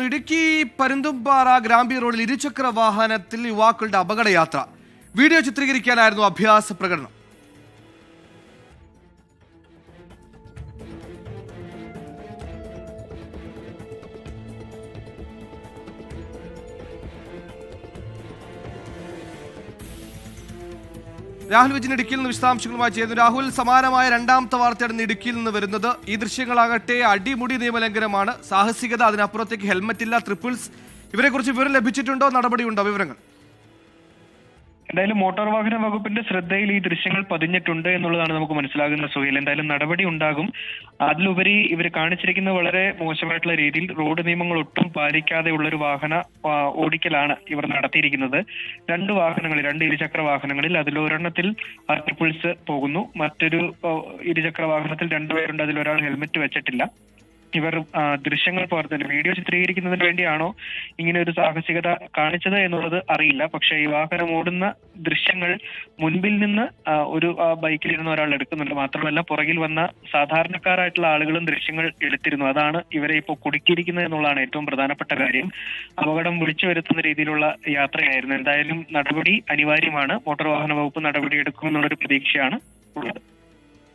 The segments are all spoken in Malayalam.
ഇടുക്കി പരുന്തുംപാറ ഗ്രാമ്പി റോഡിൽ ഇരുചക്ര വാഹനത്തിൽ യുവാക്കളുടെ അപകടയാത്ര വീഡിയോ ചിത്രീകരിക്കാനായിരുന്നു അഭ്യാസ പ്രകടനം. രാഹുൽ വിജിൻ ഇടുക്കിയിൽ നിന്ന് വിശദാംശങ്ങളുമായി ചെയ്യുന്നു. രാഹുൽ, സമാനമായ രണ്ടാമത്തെ വാർത്തയാണ് ഇടുക്കിയിൽ നിന്ന് വരുന്നത്. ഈ ദൃശ്യങ്ങളാകട്ടെ അടിമുടി നിയമലംഘനമാണ്, സാഹസികത, അതിനപ്പുറത്തേക്ക് ഹെൽമറ്റ് ഇല്ല, ട്രിപ്പിൾസ്. ഇവരെക്കുറിച്ച് വിവരം ലഭിച്ചിട്ടുണ്ടോ? നടപടിയുണ്ടോ? വിവരങ്ങൾ. എന്തായാലും മോട്ടോർ വാഹന വകുപ്പിന്റെ ശ്രദ്ധയിൽ ഈ ദൃശ്യങ്ങൾ പതിഞ്ഞിട്ടുണ്ട് എന്നുള്ളതാണ് നമുക്ക് മനസ്സിലാകുന്ന സുഹേൽ. എന്തായാലും നടപടി ഉണ്ടാകും. അതിലുപരി ഇവർ കാണിച്ചിരിക്കുന്ന വളരെ മോശമായിട്ടുള്ള രീതിയിൽ റോഡ് നിയമങ്ങൾ ഒട്ടും പാലിക്കാതെയുള്ള ഒരു വാഹന ഓടിക്കലാണ് ഇവർ നടത്തിയിരിക്കുന്നത്. രണ്ട് ഇരുചക്ര വാഹനങ്ങളിൽ അതിലൊരെണ്ണത്തിൽ ട്രിപ്പിൾസ് പോകുന്നു, മറ്റൊരു ഇരുചക്ര വാഹനത്തിൽ രണ്ടുപേരുണ്ട്, അതിലൊരാൾ ഹെൽമെറ്റ് വെച്ചിട്ടില്ല. ഇവർ ദൃശ്യങ്ങൾ പകർത്തുന്നത് വീഡിയോ ചിത്രീകരിക്കുന്നതിന് വേണ്ടിയാണോ ഇങ്ങനെ ഒരു സാഹസികത കാണിച്ചത് എന്നുള്ളത് അറിയില്ല. പക്ഷേ ഈ വാഹനം ഓടുന്ന ദൃശ്യങ്ങൾ മുൻപിൽ നിന്ന് ഒരു ബൈക്കിലിരുന്ന ഒരാൾ എടുക്കുന്നുണ്ട്. മാത്രമല്ല പുറകിൽ വന്ന സാധാരണക്കാരായിട്ടുള്ള ആളുകളും ദൃശ്യങ്ങൾ എടുത്തിരുന്നു. അതാണ് ഇവരെ ഇപ്പോൾ കുടുക്കിയിരിക്കുന്നത് എന്നുള്ളതാണ് ഏറ്റവും പ്രധാനപ്പെട്ട കാര്യം. അപകടം വിളിച്ചു വരുത്തുന്ന രീതിയിലുള്ള യാത്രയായിരുന്നു. എന്തായാലും നടപടി അനിവാര്യമാണ്. മോട്ടോർ വാഹന വകുപ്പ് നടപടി എടുക്കുമെന്നുള്ളൊരു പ്രതീക്ഷയാണ് ഉള്ളത്.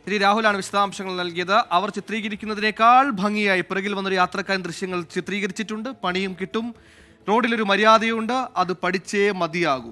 ശ്രീ രാഹുലാണ് വിശദാംശങ്ങൾ നൽകിയത്. അവർ ചിത്രീകരിക്കുന്നതിനേക്കാൾ ഭംഗിയായി പിറകിൽ വന്നൊരു യാത്രക്കാരൻ ദൃശ്യങ്ങൾ ചിത്രീകരിച്ചിട്ടുണ്ട്. പണിയും കിട്ടും. റോഡിലൊരു മര്യാദയുണ്ട്, അത് പഠിച്ചേ മതിയാകൂ.